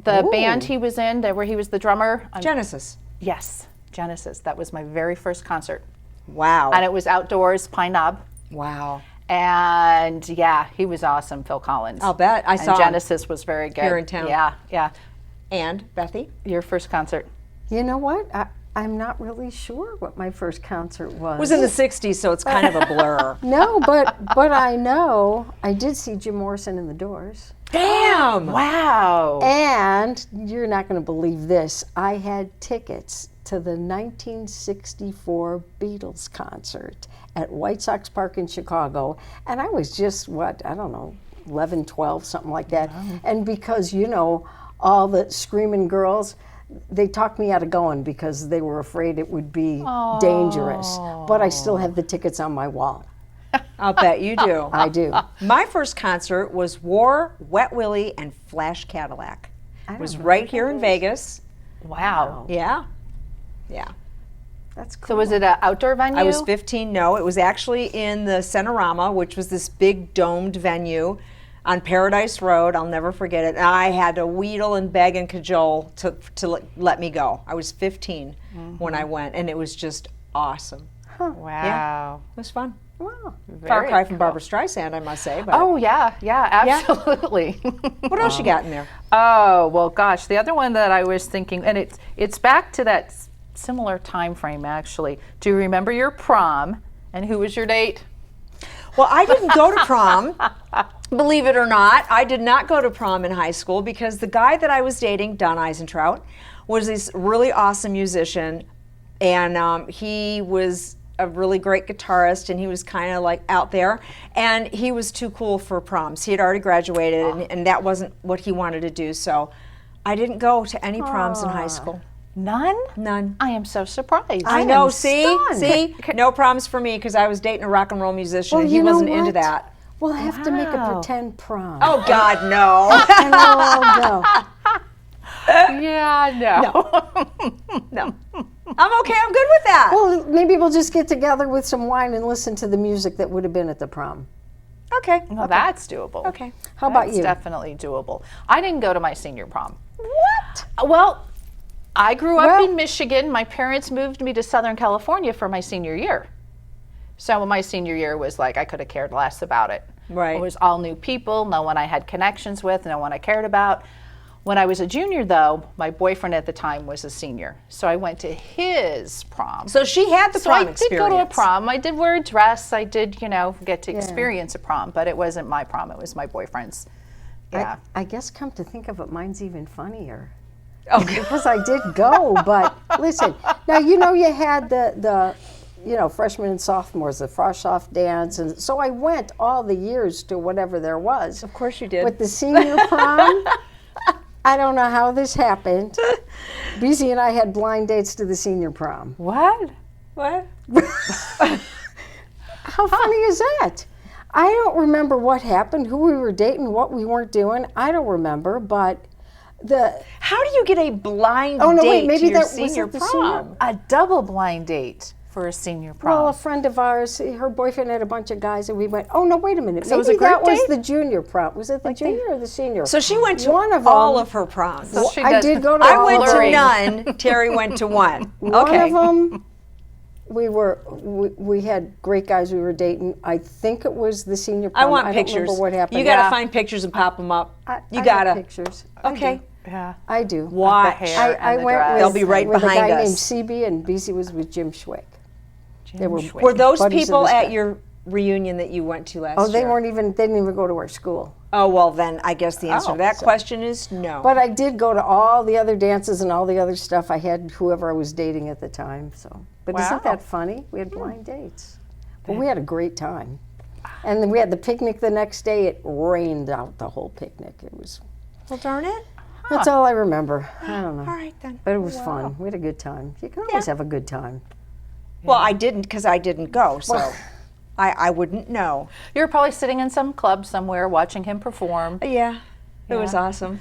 Speaker 3: The band he was in, where he was the drummer.
Speaker 4: Genesis.
Speaker 3: Yes, Genesis. That was my very first concert.
Speaker 4: Wow.
Speaker 3: And it was outdoors, Pine Knob.
Speaker 4: Wow.
Speaker 3: And yeah, he was awesome, Phil Collins.
Speaker 4: I'll bet. I saw him
Speaker 3: Genesis was very good.
Speaker 4: here in town.
Speaker 3: Yeah, yeah.
Speaker 4: And Bethy?
Speaker 3: Your first concert.
Speaker 2: You know what? I'm not really sure what my first concert was.
Speaker 4: It was in the 60s, so it's kind of a blur.
Speaker 2: No, but I know I did see Jim Morrison in the Doors.
Speaker 4: Damn!
Speaker 3: Wow.
Speaker 2: And you're not going to believe this. I had tickets to the 1964 Beatles concert at White Sox Park in Chicago. And I was just, 11, 12, something like that. Wow. And because, all the screaming girls, they talked me out of going because they were afraid it would be dangerous. But I still have the tickets on my wall.
Speaker 4: I'll bet you do.
Speaker 2: I do.
Speaker 4: My first concert was War, Wet Willie, and Flash Cadillac. It was right here in Vegas.
Speaker 3: Wow.
Speaker 4: Yeah. Yeah.
Speaker 2: That's cool.
Speaker 3: So was it an outdoor venue?
Speaker 4: I was 15. No, it was actually in the Cinerama, which was this big domed venue on Paradise Road. I'll never forget it. And I had to wheedle and beg and cajole to let me go. I was 15 when I went, and it was just awesome.
Speaker 3: Wow.
Speaker 4: It was fun.
Speaker 2: Wow.
Speaker 4: Far
Speaker 3: Very
Speaker 4: cry from
Speaker 3: cool.
Speaker 4: Barbra Streisand, I must say. But
Speaker 3: Oh yeah, absolutely.
Speaker 4: what else you got in there?
Speaker 3: Oh well, gosh, the other one that I was thinking, and it's back to that similar time frame actually. Do you remember your prom, and who was your date?
Speaker 4: Well, I didn't go to prom. Believe it or not, I did not go to prom in high school because the guy that I was dating, Don Eisentrout, was this really awesome musician, and he was a really great guitarist, and he was kind of like out there, and he was too cool for proms. He had already graduated, and that wasn't what he wanted to do, so I didn't go to any proms in high school.
Speaker 3: None?
Speaker 4: None.
Speaker 3: I am so surprised.
Speaker 4: I know,
Speaker 2: am
Speaker 4: see?
Speaker 2: stunned.
Speaker 4: See? No proms for me because I was dating a rock and roll musician,
Speaker 2: Well,
Speaker 4: and he
Speaker 2: you know
Speaker 4: wasn't into
Speaker 2: what?
Speaker 4: that.
Speaker 2: We'll have to make a
Speaker 3: Wow.
Speaker 2: pretend prom.
Speaker 4: Oh, God, no.
Speaker 2: And we'll all go.
Speaker 3: Yeah, no.
Speaker 4: No. I'm okay. I'm good with that.
Speaker 2: Well, maybe we'll just get together with some wine and listen to the music that would have been at the prom.
Speaker 4: Okay.
Speaker 3: Well, that's doable.
Speaker 4: Okay.
Speaker 2: How about
Speaker 3: That's
Speaker 2: you?
Speaker 3: definitely doable. I didn't go to my senior prom.
Speaker 2: What?
Speaker 3: Well, I grew up
Speaker 2: Well-
Speaker 3: in Michigan. My parents moved me to Southern California for my senior year. So my senior year was like, I could have cared less about it.
Speaker 4: Right.
Speaker 3: It was all new people, no one I had connections with, no one I cared about. When I was a junior, though, my boyfriend at the time was a senior. So I went to his prom.
Speaker 4: So she had the
Speaker 3: So
Speaker 4: prom
Speaker 3: I did
Speaker 4: experience.
Speaker 3: go to a prom. I did wear a dress. I did, get to experience a prom, but it wasn't my prom. It was my boyfriend's. Yeah.
Speaker 2: I guess come to think of it, mine's even funnier.
Speaker 4: Okay.
Speaker 2: Because I did go, but listen, now you had the freshmen and sophomores, the frosh-off dance, and so I went all the years to whatever there was.
Speaker 4: Of course you did.
Speaker 2: But the senior prom, I don't know how this happened. BZ and I had blind dates to the senior prom.
Speaker 3: What?
Speaker 4: What?
Speaker 2: How funny is that? I don't remember what happened, who we were dating, what we weren't doing. I don't remember, but
Speaker 4: How do you get a blind
Speaker 2: Oh, no,
Speaker 4: date
Speaker 2: wait, maybe
Speaker 4: to your
Speaker 2: that was
Speaker 4: senior
Speaker 2: at the
Speaker 4: prom?
Speaker 3: A double blind date for a senior prom.
Speaker 2: well, a friend of ours, her boyfriend had a bunch of guys, and we went, oh, no, wait a minute.
Speaker 3: So it was
Speaker 2: Maybe
Speaker 3: a group
Speaker 2: that was
Speaker 3: date?
Speaker 2: the junior prom. Was it the junior or the senior?
Speaker 4: So she went to
Speaker 2: One of
Speaker 4: all
Speaker 2: them-
Speaker 4: of her proms.
Speaker 3: So she
Speaker 2: I
Speaker 3: does-
Speaker 2: did go to
Speaker 4: I
Speaker 2: all
Speaker 4: went
Speaker 2: of
Speaker 4: to
Speaker 2: them.
Speaker 3: Blurry.
Speaker 4: none. Terry went to one.
Speaker 2: One
Speaker 4: Okay.
Speaker 2: of them, we had great guys we were dating. I think it was the senior prom.
Speaker 4: I want
Speaker 2: don't
Speaker 4: pictures.
Speaker 2: remember what happened.
Speaker 4: You got to
Speaker 3: Yeah.
Speaker 4: find pictures and pop them up.
Speaker 2: I
Speaker 4: You
Speaker 2: got
Speaker 4: got to.
Speaker 2: pictures.
Speaker 4: Okay.
Speaker 3: Yeah.
Speaker 2: I do.
Speaker 4: Watch.
Speaker 3: hair.
Speaker 2: I
Speaker 3: and the
Speaker 2: went
Speaker 3: dress.
Speaker 2: with,
Speaker 4: They'll be right
Speaker 2: with
Speaker 4: behind
Speaker 2: a guy
Speaker 4: us.
Speaker 2: named CB, and BC was with Jim Schwick. They were
Speaker 4: Were those
Speaker 2: buddies of
Speaker 4: people
Speaker 2: this
Speaker 4: at
Speaker 2: guy.
Speaker 4: your reunion that you went to last
Speaker 2: Oh,
Speaker 4: year?
Speaker 2: they didn't even go to our school.
Speaker 4: Oh, well, then I guess the answer
Speaker 3: Oh,
Speaker 4: to that question is no.
Speaker 2: But I did go to all the other dances and all the other stuff. I had whoever I was dating at the time. So, but
Speaker 3: Wow.
Speaker 2: isn't that funny? We had blind dates, but we had a great time. And then we had the picnic the next day. It rained out the whole picnic. It was.
Speaker 4: Well, darn it.
Speaker 2: That's all I remember. I don't
Speaker 4: All
Speaker 2: know,
Speaker 4: right, then.
Speaker 2: but it was fun. We had a good time. You can always have a good time.
Speaker 4: Well, I didn't because I didn't go, so I wouldn't know.
Speaker 3: You were probably sitting in some club somewhere watching him perform.
Speaker 4: Yeah. It was awesome.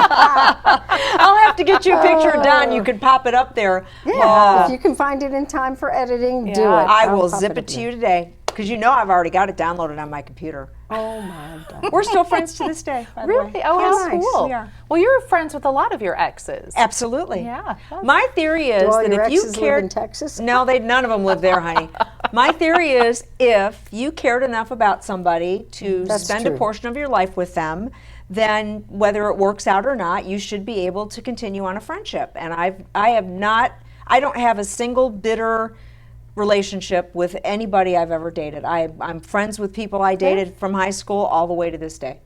Speaker 4: I'll have to get you a picture of Don. You could pop it up there.
Speaker 2: Yeah, if you can find it in time for editing, do it.
Speaker 3: Yeah.
Speaker 4: I
Speaker 2: I'll
Speaker 4: will
Speaker 2: pop
Speaker 4: zip
Speaker 2: up
Speaker 4: it to
Speaker 2: there.
Speaker 4: you today because you know I've already got it downloaded on my computer.
Speaker 2: Oh my God.
Speaker 4: We're still friends to this day, by the way.
Speaker 3: Really? Oh,
Speaker 2: Yes,
Speaker 3: how cool.
Speaker 4: we are.
Speaker 3: Well, you're friends with a lot of your exes.
Speaker 4: Absolutely.
Speaker 3: Yeah.
Speaker 4: My theory is
Speaker 2: Do all
Speaker 4: that
Speaker 2: your
Speaker 4: if you
Speaker 2: exes live
Speaker 4: cared,
Speaker 2: in Texas?
Speaker 4: no, none of them live there, honey. My theory is if you cared enough about somebody to
Speaker 2: That's
Speaker 4: spend a
Speaker 2: true.
Speaker 4: portion of your life with them, then whether it works out or not, you should be able to continue on a friendship. And I don't have a single bitter relationship with anybody I've ever dated. I'm friends with people I dated from high school all the way to this day.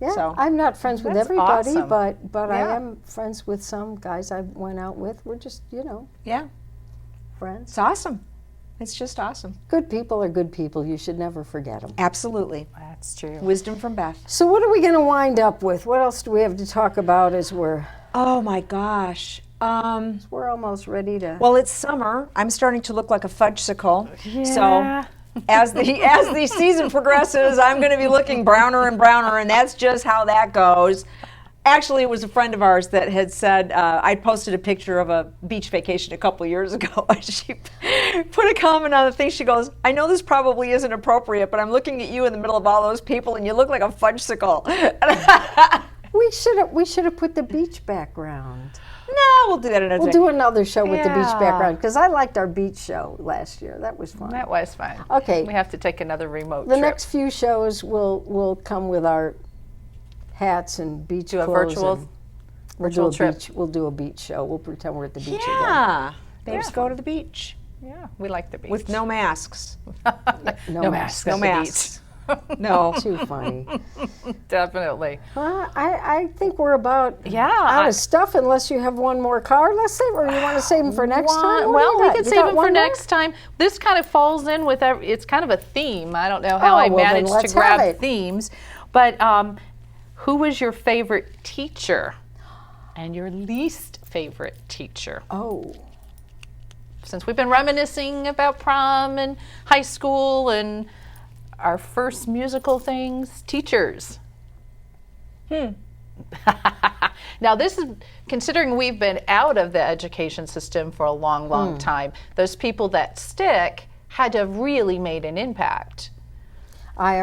Speaker 2: Yeah,
Speaker 4: So-
Speaker 2: I'm not friends with
Speaker 3: That's
Speaker 2: everybody,
Speaker 3: awesome.
Speaker 2: but I
Speaker 4: Yeah.
Speaker 2: am friends with some guys I went out with. We're just,
Speaker 4: Yeah,
Speaker 2: friends.
Speaker 4: it's awesome. It's just awesome.
Speaker 2: Good people are good people. You should never forget them.
Speaker 4: Absolutely.
Speaker 3: That's true.
Speaker 4: Wisdom from Beth.
Speaker 2: So what are we going to wind up with? What else do we have to talk about as we're
Speaker 4: Oh my gosh.
Speaker 2: almost ready to...
Speaker 4: Well, it's summer. I'm starting to look like a fudgesicle.
Speaker 3: Yeah.
Speaker 4: So as the season progresses, I'm going to be looking browner and browner, and that's just how that goes. Actually, it was a friend of ours that had said, I posted a picture of a beach vacation a couple of years ago. She put a comment on the thing. She goes, I know this probably isn't appropriate, but I'm looking at you in the middle of all those people, and you look like a fudgesicle.
Speaker 2: We should have put the beach background.
Speaker 4: No, we'll do that another
Speaker 2: We'll
Speaker 4: day.
Speaker 2: do another show with the beach
Speaker 3: Yeah.
Speaker 2: background because I liked our beach show last year. That was fun.
Speaker 3: That was fun.
Speaker 2: Okay.
Speaker 3: We have to take another remote
Speaker 2: The
Speaker 3: trip.
Speaker 2: next few shows will come with our hats and beach
Speaker 3: Do a
Speaker 2: clothes.
Speaker 3: virtual-
Speaker 2: and we'll
Speaker 3: virtual
Speaker 2: do a
Speaker 3: trip.
Speaker 2: beach. We'll do a beach show. We'll pretend we're at the beach again.
Speaker 4: Yeah. Let's go to the beach
Speaker 3: Yeah, we like the beach.
Speaker 4: with no masks.
Speaker 2: No
Speaker 3: masks.
Speaker 4: No
Speaker 3: at the
Speaker 4: masks. No.
Speaker 2: Too funny.
Speaker 3: beach. Definitely.
Speaker 2: I think we're about
Speaker 3: Yeah,
Speaker 2: out of stuff unless you have one more card. Let's save, or you want to save them for next time? What do
Speaker 3: Well,
Speaker 2: you
Speaker 3: we
Speaker 2: got?
Speaker 3: could
Speaker 2: You
Speaker 3: save
Speaker 2: got
Speaker 3: them
Speaker 2: one
Speaker 3: for
Speaker 2: more?
Speaker 3: next time. This kind of falls in with it's kind of a theme. I don't know how
Speaker 2: Oh,
Speaker 3: I
Speaker 2: well, then
Speaker 3: managed to
Speaker 2: let's
Speaker 3: grab
Speaker 2: have it.
Speaker 3: themes, but who was your favorite teacher and your least favorite teacher?
Speaker 2: Oh,
Speaker 3: Since we've been reminiscing about prom and high school and our first musical things, teachers. Now, this is considering we've been out of the education system for a long, long time. Those people that stick had to have really made an impact.
Speaker 2: I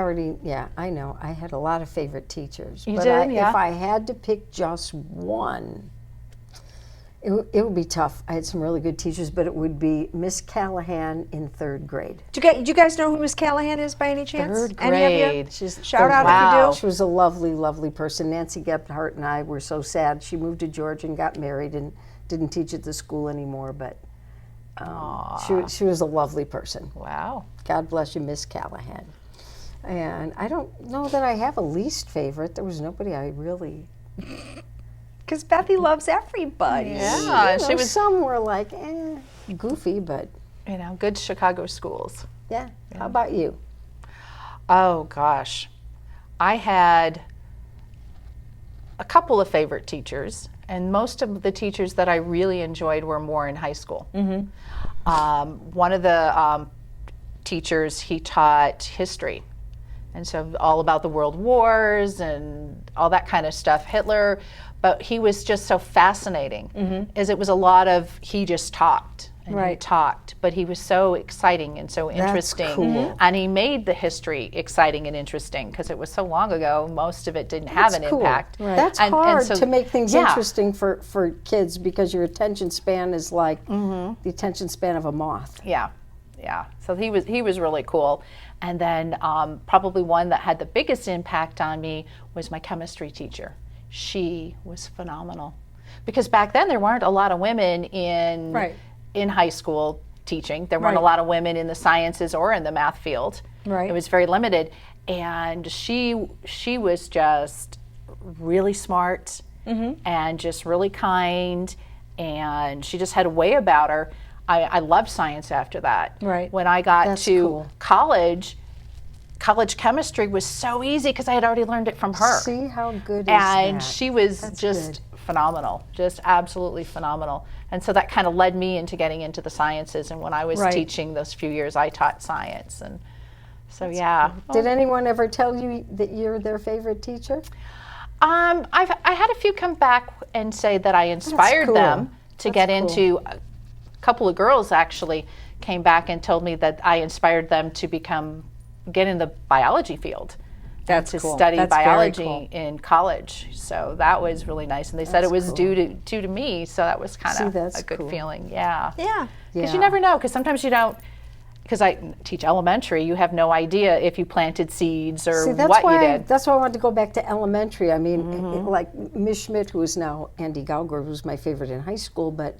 Speaker 2: know. I had a lot of favorite teachers.
Speaker 3: You
Speaker 2: but
Speaker 3: did? Yeah.
Speaker 2: If I had to pick just one, it would be tough. I had some really good teachers, but it would be Miss Callahan in third grade.
Speaker 4: Do you guys know who Miss Callahan is by any chance?
Speaker 3: Third
Speaker 4: Any of you?
Speaker 3: grade.
Speaker 4: Shout out
Speaker 3: Wow.
Speaker 4: if you
Speaker 2: She was a lovely, lovely person. Nancy Gebhardt and I were so sad. She moved to Georgia and got married and didn't teach at the school anymore, but she was a lovely person.
Speaker 3: Wow.
Speaker 2: God bless you, Miss Callahan. And I don't know that I have a least favorite. There was nobody I really...
Speaker 4: Because Bethy loves everybody.
Speaker 3: Yeah,
Speaker 2: You know,
Speaker 3: she was,
Speaker 2: some were like, goofy, but
Speaker 3: good Chicago schools.
Speaker 2: yeah. How about you?
Speaker 3: Oh gosh, I had a couple of favorite teachers, and most of the teachers that I really enjoyed were more in high school. One of the teachers, he taught history, and so all about the world wars and all that kind of stuff, Hitler, but he was just so fascinating, as it was a lot of, he just talked. And he talked, but he was so exciting and so interesting.
Speaker 2: cool.
Speaker 3: And he made the history exciting and interesting because it was so long ago, most of it didn't have an
Speaker 2: cool.
Speaker 3: impact.
Speaker 2: That's
Speaker 3: And
Speaker 2: hard
Speaker 3: so-
Speaker 2: to make things
Speaker 3: yeah.
Speaker 2: interesting for kids because your attention span is like the attention span of a moth.
Speaker 3: Yeah, yeah. So he was really cool. And then probably one that had the biggest impact on me was my chemistry teacher. She was phenomenal because back then there weren't a lot of women in high school teaching. There weren't a lot of women in the sciences or in the math field.
Speaker 4: Right.
Speaker 3: It was very limited. And she was just really smart and just really kind, and she just had a way about her. I loved science after that.
Speaker 4: Right.
Speaker 3: When I got
Speaker 2: That's
Speaker 3: to
Speaker 2: cool.
Speaker 3: college chemistry was so easy because I had already learned it from her.
Speaker 2: See how good is
Speaker 3: And
Speaker 2: that?
Speaker 3: she was
Speaker 2: That's
Speaker 3: just
Speaker 2: good.
Speaker 3: phenomenal, just absolutely phenomenal. And so that kind of led me into getting into the sciences. And when I was teaching those few years, I taught science. And so, yeah.
Speaker 2: Did anyone ever tell you that you're their favorite teacher?
Speaker 3: I had a few come back and say that I inspired
Speaker 2: cool.
Speaker 3: them to
Speaker 2: That's
Speaker 3: get
Speaker 2: cool.
Speaker 3: into. A couple of girls actually came back and told me that I inspired them to get in the biology field.
Speaker 4: That's
Speaker 3: to
Speaker 4: cool.
Speaker 3: study
Speaker 4: That's very
Speaker 3: biology
Speaker 4: cool.
Speaker 3: in college. So that was really nice. And they said it was due to me, so that was kind of
Speaker 2: that's
Speaker 3: a good
Speaker 2: cool.
Speaker 3: feeling. Yeah.
Speaker 4: Yeah.
Speaker 3: Because
Speaker 2: Yeah.
Speaker 3: you never know, because sometimes you don't, because I teach elementary, you have no idea if you planted seeds or
Speaker 2: See, that's
Speaker 3: what
Speaker 2: why
Speaker 3: you did.
Speaker 2: that's why I wanted to go back to elementary. I mean, like Miss Schmidt, who is now Andy Gauger, who was my favorite in high school, but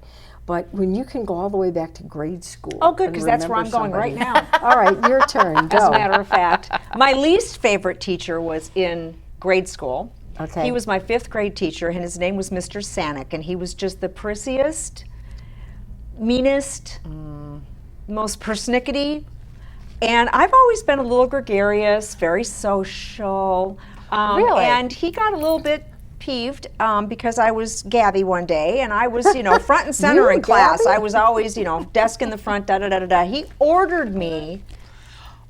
Speaker 2: when you can go all the way back to grade school.
Speaker 4: Oh, good,
Speaker 2: and
Speaker 4: because that's where I'm
Speaker 2: remember
Speaker 4: going right
Speaker 2: somebody.
Speaker 4: now.
Speaker 2: All right, your turn. Go.
Speaker 4: As a matter of fact, my least favorite teacher was in grade school.
Speaker 2: Okay.
Speaker 4: He was my 5th grade teacher, and his name was Mr. Sanick, and he was just the prissiest, meanest, most persnickety. And I've always been a little gregarious, very social.
Speaker 3: Really?
Speaker 4: And he got a little bit peeved because I was Gabby one day, and I was, front and center
Speaker 2: You,
Speaker 4: in class.
Speaker 2: Gabby?
Speaker 4: I was always, desk in the front, da-da-da-da-da. He ordered me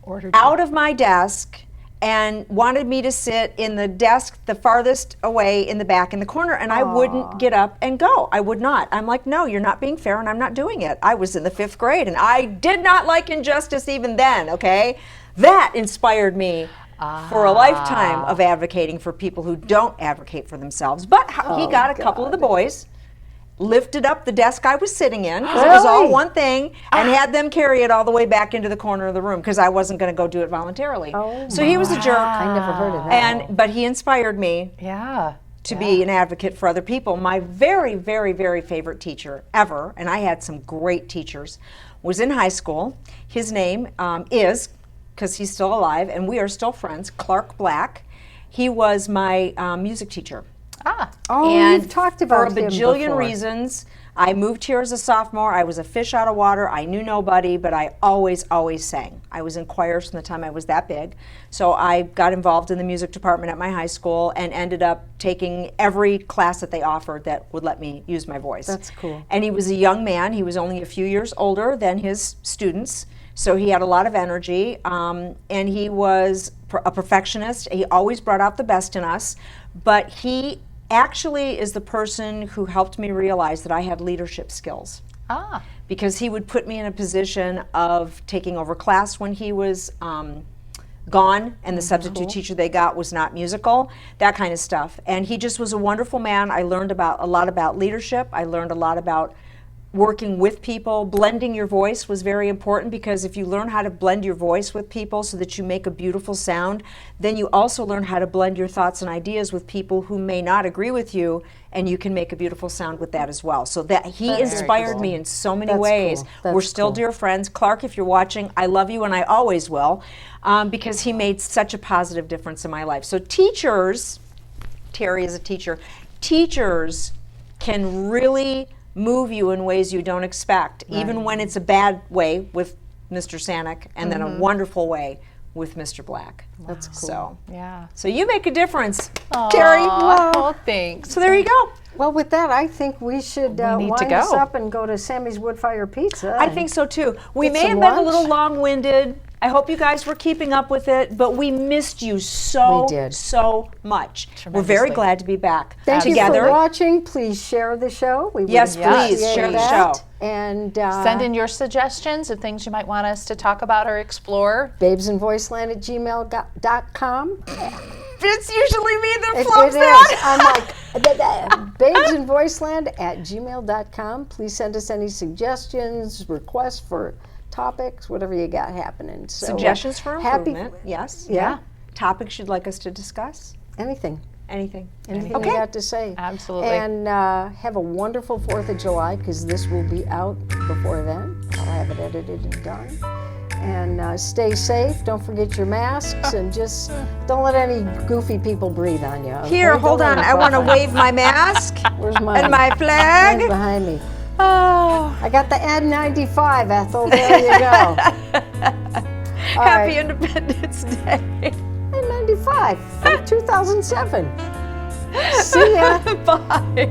Speaker 3: Ordered
Speaker 4: out of my desk and wanted me to sit in the desk the farthest away in the back in the corner, and I wouldn't get up and go. I would not. I'm like, no, you're not being fair, and I'm not doing it. I was in the 5th grade, and I did not like injustice even then, okay? That inspired me for a lifetime of advocating for people who don't advocate for themselves. But he got a couple of the boys, lifted up the desk I was sitting in, because it was all
Speaker 2: Really?
Speaker 4: one thing, and had them carry it all the way back into the corner of the room, because I wasn't going to go do it voluntarily.
Speaker 2: Oh,
Speaker 4: so he was a jerk,
Speaker 2: I never heard of that.
Speaker 4: but he inspired me
Speaker 3: Yeah.
Speaker 4: to be an advocate for other people. My very, very, very favorite teacher ever, and I had some great teachers, was in high school. His name is, because he's still alive, and we are still friends, Clark Black. He was my music teacher.
Speaker 3: Ah.
Speaker 2: Oh,
Speaker 4: And
Speaker 2: you've talked about
Speaker 4: for a
Speaker 2: him
Speaker 4: bajillion
Speaker 2: before.
Speaker 4: reasons. I moved here as a sophomore. I was a fish out of water. I knew nobody, but I always sang. I was in choirs from the time I was that big. So I got involved in the music department at my high school and ended up taking every class that they offered that would let me use my voice.
Speaker 2: That's cool.
Speaker 4: And he was a young man. He was only a few years older than his students. So he had a lot of energy, and he was a perfectionist. He always brought out the best in us, but he actually is the person who helped me realize that I had leadership skills,
Speaker 3: Ah.
Speaker 4: because he would put me in a position of taking over class when he was gone and the substitute teacher they got was not musical, that kind of stuff. And he just was a wonderful man. I learned a lot about leadership. I learned a lot about working with people. Blending your voice was very important, because if you learn how to blend your voice with people so that you make a beautiful sound, then you also learn how to blend your thoughts and ideas with people who may not agree with you, and you can make a beautiful sound with that as well. So that he inspired me in so many
Speaker 2: That's
Speaker 4: ways.
Speaker 2: cool. That's
Speaker 4: We're still
Speaker 2: cool.
Speaker 4: dear friends. Clark, if you're watching, I love you and I always will, because he made such a positive difference in my life. So teachers, Terry is a teacher, teachers can really move you in ways you don't expect, even when it's a bad way with Mr. Sanick, and then a wonderful way with Mr. Black.
Speaker 2: That's cool.
Speaker 4: So,
Speaker 3: Yeah.
Speaker 4: so you make a difference, Terry.
Speaker 3: Oh, thanks.
Speaker 4: So there you go.
Speaker 2: Well, with that, I think we should
Speaker 3: need to
Speaker 2: wind this
Speaker 3: go.
Speaker 2: up and go to Sammy's Woodfire Pizza.
Speaker 4: I think so too. We
Speaker 2: Get
Speaker 4: may
Speaker 2: some
Speaker 4: have been a
Speaker 2: lunch.
Speaker 4: little long-winded. I hope you guys were keeping up with it, but we missed you so,
Speaker 2: We did.
Speaker 4: so much. We're very
Speaker 3: Tremendously.
Speaker 4: glad to be back
Speaker 2: Thank
Speaker 4: together.
Speaker 2: you for watching. Please share the show. We would
Speaker 4: Yes,
Speaker 3: please,
Speaker 2: appreciate
Speaker 4: share the
Speaker 2: that.
Speaker 4: show.
Speaker 2: And
Speaker 3: Send in your suggestions of things you might want us to talk about or explore.
Speaker 2: babesandvoiceland@gmail.com.
Speaker 4: It's usually me that
Speaker 2: It
Speaker 4: floats
Speaker 2: is.
Speaker 4: that.
Speaker 2: I'm like, babesandvoiceland@gmail.com. Please send us any suggestions, requests for topics, whatever you got happening. So,
Speaker 4: Suggestions for
Speaker 2: happy-
Speaker 4: improvement. Yes.
Speaker 2: Yeah.
Speaker 4: Topics you'd like us to discuss?
Speaker 2: Anything.
Speaker 4: Anything.
Speaker 2: Anything
Speaker 4: Okay.
Speaker 2: you got to say.
Speaker 3: Absolutely.
Speaker 2: And have a wonderful 4th of July, because this will be out before then. I'll have it edited and done. And stay safe. Don't forget your masks, and just don't let any goofy people breathe on you. okay?
Speaker 4: Here,
Speaker 2: Don't
Speaker 4: hold
Speaker 2: let
Speaker 4: on.
Speaker 2: them
Speaker 4: I want to
Speaker 2: cough on you.
Speaker 4: wave my mask
Speaker 2: Where's mine?
Speaker 4: and my
Speaker 2: Mine's
Speaker 4: flag.
Speaker 2: behind me.
Speaker 4: Oh,
Speaker 2: I got the N95, Ethel. There you go. All
Speaker 4: happy
Speaker 2: right.
Speaker 4: Independence Day.
Speaker 2: N95 from 2007. See ya.
Speaker 4: Bye.